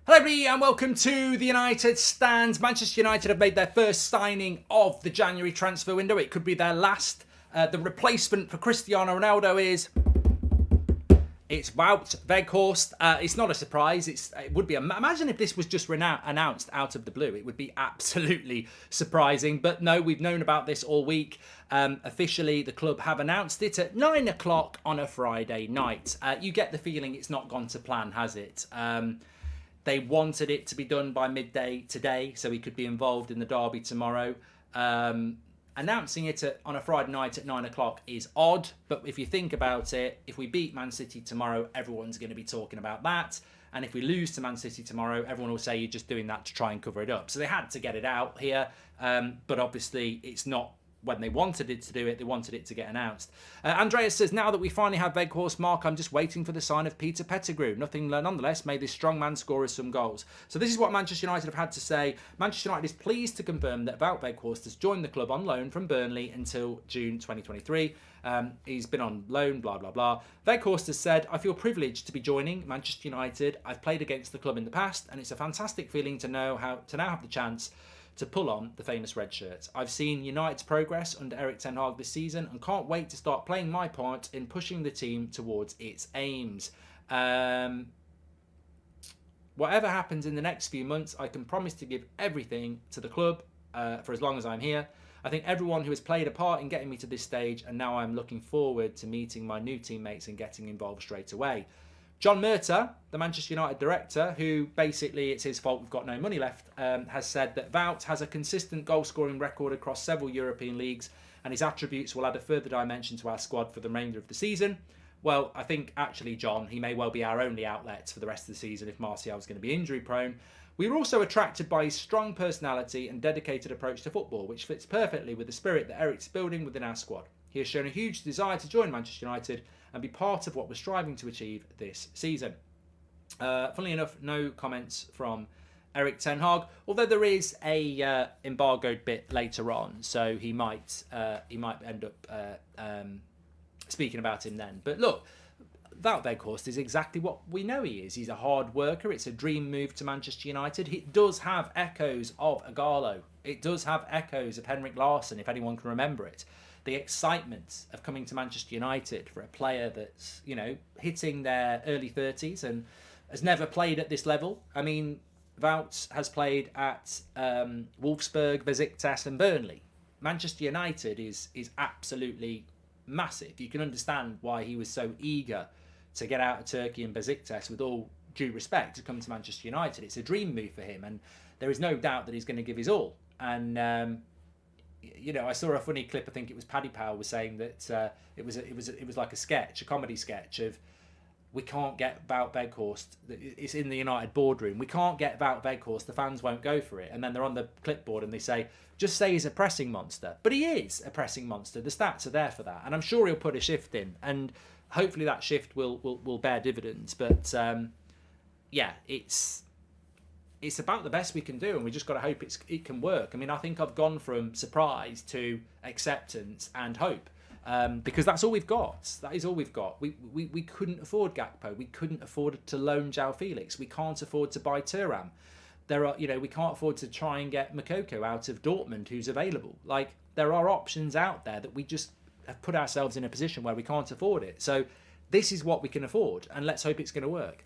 Hello everybody and welcome to the United Stand. Manchester United have made their first signing of the January transfer window. It could be their last. The replacement for Cristiano Ronaldo it's Wout Weghorst. It's not a surprise. It would be. Imagine if this was just announced out of the blue. It would be absolutely surprising. But no, we've known about this all week. Officially, the club have announced it at 9 o'clock on a Friday night. You get the feeling it's not gone to plan, has it? They wanted it to be done by midday today so he could be involved in the derby tomorrow. Announcing it on a Friday night at 9 o'clock is odd, but if you think about it, if we beat Man City tomorrow, everyone's going to be talking about that. And if we lose to Man City tomorrow, everyone will say you're just doing that to try and cover it up. So they had to get it out here, but obviously it's not when they wanted it to do it, they wanted it to get announced. Andreas says, now that we finally have Weghorst, Mark, I'm just waiting for the sign of Peter Pettigrew. Nothing nonetheless made this strong man score us some goals. So this is what Manchester United have had to say. Manchester United is pleased to confirm that Wout Weghorst has joined the club on loan from Burnley until June 2023. He's been on loan, blah, blah, blah. Weghorst has said, I feel privileged to be joining Manchester United. I've played against the club in the past, and it's a fantastic feeling to now have the chance to pull on the famous red shirt. I've seen United's progress under Erik ten Hag this season and can't wait to start playing my part in pushing the team towards its aims. Whatever happens in the next few months, I can promise to give everything to the club for as long as I'm here. I think everyone who has played a part in getting me to this stage, and now I'm looking forward to meeting my new teammates and getting involved straight away. John Murtagh, the Manchester United director, who basically it's his fault we've got no money left, has said that Wout has a consistent goal-scoring record across several European leagues and his attributes will add a further dimension to our squad for the remainder of the season. Well, I think actually, John, he may well be our only outlet for the rest of the season if Martial's going to be injury-prone. We were also attracted by his strong personality and dedicated approach to football, which fits perfectly with the spirit that Erik's building within our squad. He has shown a huge desire to join Manchester United and be part of what we're striving to achieve this season. Funnily enough, no comments from Erik ten Hag, although there is a embargoed bit later on, so he might end up speaking about him then. But look, Wout Weghorst is exactly what we know he is. He's a hard worker. It's a dream move to Manchester United. It does have echoes of Ighalo. It does have echoes of Henrik Larsson, if anyone can remember it. The excitement of coming to Manchester United for a player that's, hitting their early 30s and has never played at this level. I mean, Wout has played at Wolfsburg, Besiktas and Burnley. Manchester United is absolutely massive. You can understand why he was so eager to get out of Turkey and Besiktas, with all due respect, to come to Manchester United. It's a dream move for him, and there is no doubt that he's going to give his all. And I saw a funny clip. I think it was Paddy Powell was saying that it was like a comedy sketch of, we can't get Wout Weghorst. It's in the United boardroom. We can't get Wout Weghorst. The fans won't go for it. And then they're on the clipboard and they say, just say he's a pressing monster. But he is a pressing monster. The stats are there for that. And I'm sure he'll put a shift in. And hopefully that shift will bear dividends. But it's about the best we can do, and we just got to hope it can work. I mean, I think I've gone from surprise to acceptance and hope, because that's all we've got. That is all we've got. We couldn't afford Gakpo. We couldn't afford to loan João Felix. We can't afford to buy Thuram. We can't afford to try and get Moukoko out of Dortmund, who's available. Like, there are options out there that we just have put ourselves in a position where we can't afford it. So this is what we can afford, and let's hope it's going to work.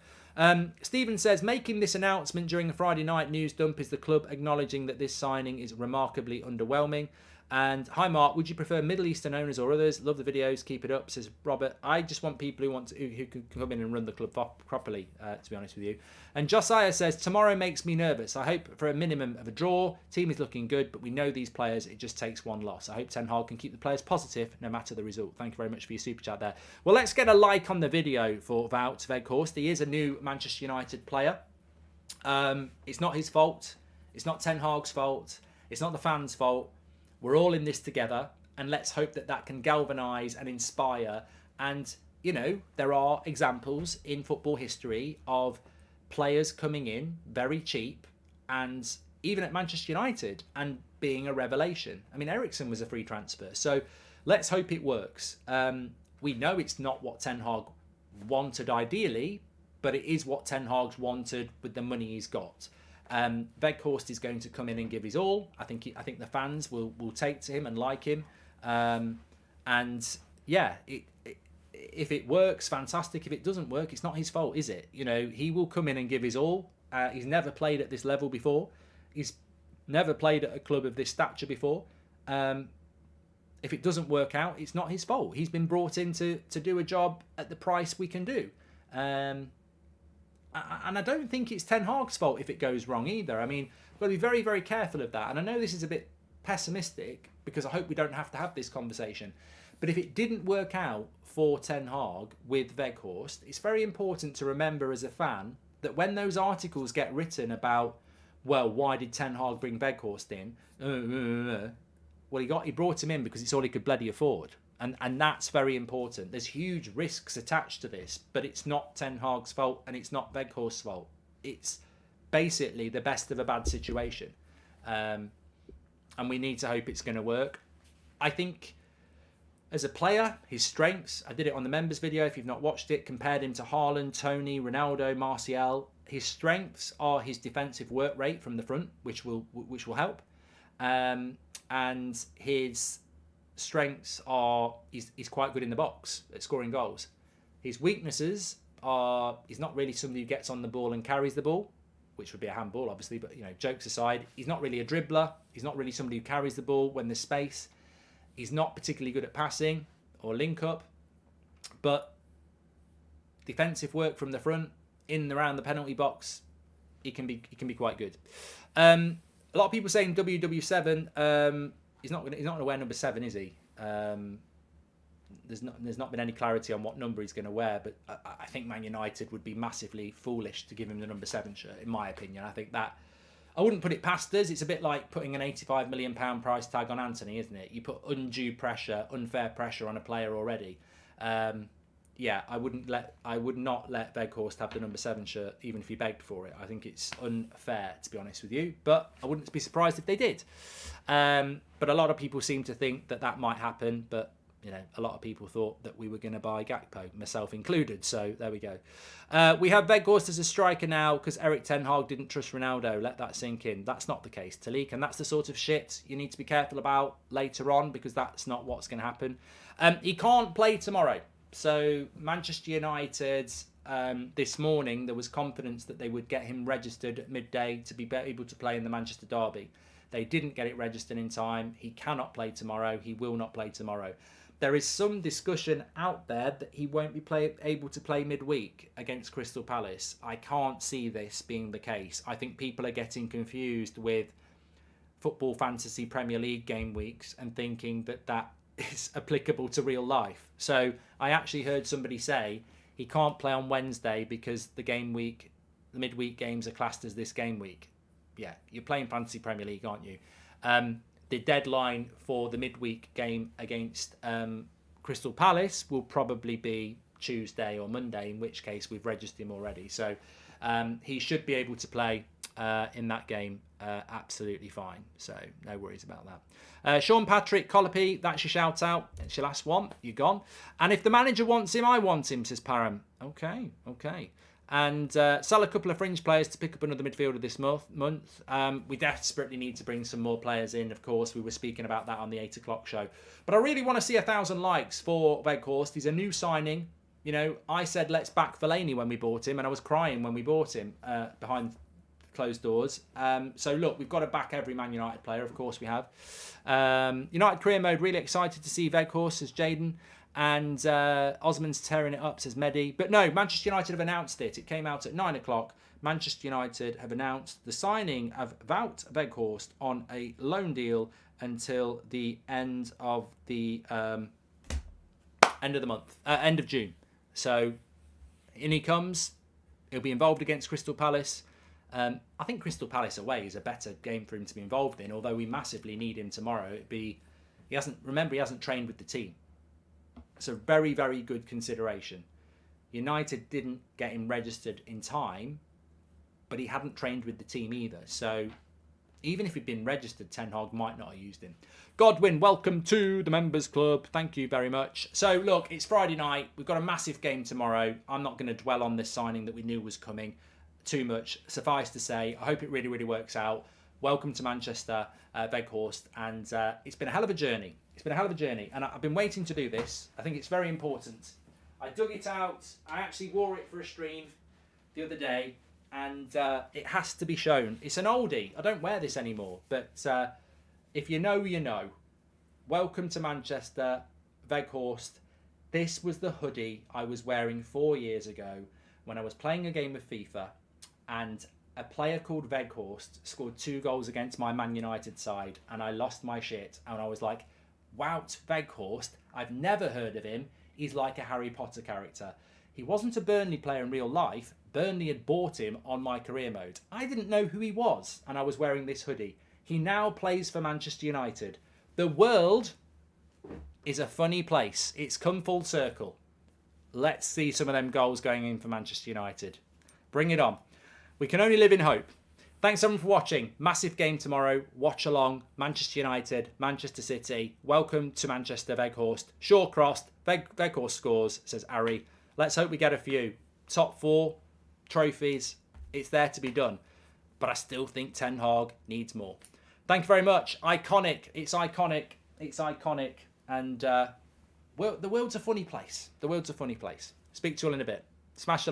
Stephen says, making this announcement during the Friday night news dump is the club acknowledging that this signing is remarkably underwhelming. And hi Mark, would you prefer Middle Eastern owners or others? Love the videos, keep it up, says Robert. I just want people who can come in and run the club properly, to be honest with you. And Josiah says, tomorrow makes me nervous. I hope for a minimum of a draw. Team is looking good, but we know these players, it just takes one loss. I hope Ten Hag can keep the players positive no matter the result. Thank you very much for your super chat there. Well, let's get a like on the video for Wout Weghorst. He is a new Manchester United player. It's not his fault. It's not Ten Hag's fault. It's not the fans' fault. We're all in this together, and let's hope that can galvanise and inspire. And, there are examples in football history of players coming in very cheap, and even at Manchester United, and being a revelation. I mean, Eriksen was a free transfer. So let's hope it works. We know it's not what Ten Hag wanted ideally, but it is what Ten Hag's wanted with the money he's got. Weghorst is going to come in and give his all. I think the fans will take to him and like him. And yeah, if it works, fantastic. If it doesn't work, it's not his fault, is it? You know, he will come in and give his all. He's never played at this level before. He's never played at a club of this stature before. If it doesn't work out, it's not his fault. He's been brought in to do a job at the price we can do. And I don't think it's Ten Hag's fault if it goes wrong either. I mean, we've got to be very, very careful of that. And I know this is a bit pessimistic because I hope we don't have to have this conversation. But if it didn't work out for Ten Hag with Weghorst, it's very important to remember as a fan that when those articles get written about, well, why did Ten Hag bring Weghorst in? Well, he brought him in because it's all he could bloody afford. And that's very important. There's huge risks attached to this, but it's not Ten Hag's fault and it's not Weghorst's fault. It's basically the best of a bad situation. And we need to hope it's going to work. I think as a player, his strengths, I did it on the members video, if you've not watched it, compared him to Haaland, Tony, Ronaldo, Martial. His strengths are his defensive work rate from the front, which will help. And his strengths are he's quite good in the box at scoring goals. His weaknesses are he's not really somebody who gets on the ball and carries the ball, which would be a handball, obviously, but, you know, jokes aside, he's not really a dribbler. He's not really somebody who carries the ball when there's space. He's not particularly good at passing or link up, but defensive work from the front, in and around the penalty box, he can be quite good. A lot of people saying WW7, he's not going to wear number 7, is he? There's not been any clarity on what number he's going to wear, but I think Man United would be massively foolish to give him the number 7 shirt, in my opinion. I think that I wouldn't put it past us. It's a bit like putting an £85 million price tag on Anthony, isn't it? You put undue pressure, unfair pressure on a player already. Yeah, I would not let Weghorst have the number 7 shirt, even if he begged for it. I think it's unfair, to be honest with you. But I wouldn't be surprised if they did. But a lot of people seem to think that might happen. But, you know, a lot of people thought that we were going to buy Gakpo, myself included. So there we go. We have Weghorst as a striker now because Erik Ten Hag didn't trust Ronaldo. Let that sink in. That's not the case, Talik. And that's the sort of shit you need to be careful about later on because that's not what's going to happen. He can't play tomorrow. So Manchester United, this morning, there was confidence that they would get him registered at midday to be able to play in the Manchester derby. They didn't get it registered in time. He cannot play tomorrow. He will not play tomorrow. There is some discussion out there that he won't be able to play midweek against Crystal Palace. I can't see this being the case. I think people are getting confused with Football Fantasy Premier League game weeks and thinking that is applicable to real life. So I actually heard somebody say he can't play on Wednesday because the midweek games are classed as this game week. Yeah, you're playing Fantasy Premier League, aren't you? The deadline for the midweek game against Crystal Palace will probably be Tuesday or Monday, in which case we've registered him already. So he should be able to play in that game absolutely fine. So no worries about that. Sean Patrick Colopy, that's your shout out. It's your last one. You're gone. And if the manager wants him, I want him, says Param. Okay. And sell a couple of fringe players to pick up another midfielder this month. We desperately need to bring some more players in. Of course, we were speaking about that on the 8 o'clock show. But I really want to see 1,000 likes for Weghorst. He's a new signing. You know, I said let's back Fellaini when we bought him, and I was crying when we bought him behind closed doors. So look, we've got to back every Man United player. Of course we have. United career mode, really excited to see Weghorst, says Jaden. And Osman's tearing it up, says Mehdi. But no, Manchester United have announced it. It came out at 9 o'clock. Manchester United have announced the signing of Wout Weghorst on a loan deal until the end of the end of June. So in he comes. He'll be involved against Crystal Palace. I think Crystal Palace away is a better game for him to be involved in, although we massively need him tomorrow. He hasn't trained with the team. It's a very, very good consideration. United didn't get him registered in time, but he hadn't trained with the team either. So Even if he'd been registered, Ten Hag might not have used him. Godwin, welcome to the members club. Thank you very much. So look, it's Friday night. We've got a massive game tomorrow. I'm not going to dwell on this signing that we knew was coming too much. Suffice to say, I hope it really, really works out. Welcome to Manchester, Weghorst. And it's been a hell of a journey. It's been a hell of a journey. And I've been waiting to do this. I think it's very important. I dug it out. I actually wore it for a stream the other day. And it has to be shown. It's an oldie. I don't wear this anymore. But if you know, you know. Welcome to Manchester, Weghorst. This was the hoodie I was wearing 4 years ago when I was playing a game of FIFA. And a player called Weghorst scored 2 goals against my Man United side. And I lost my shit. And I was like, Wout Weghorst. I've never heard of him. He's like a Harry Potter character. He wasn't a Burnley player in real life. Burnley had bought him on my career mode. I didn't know who he was, and I was wearing this hoodie. He now plays for Manchester United. The world is a funny place. It's come full circle. Let's see some of them goals going in for Manchester United. Bring it on. We can only live in hope. Thanks everyone for watching. Massive game tomorrow. Watch along. Manchester United, Manchester City. Welcome to Manchester, Weghorst. Shaw crossed. Weghorst scores, says Ari. Let's hope we get a few. Top 4 trophies. It's there to be done. But I still think Ten Hag needs more. Thank you very much. Iconic. It's iconic. It's iconic. And the world's a funny place. The world's a funny place. Speak to you all in a bit. Smash the like.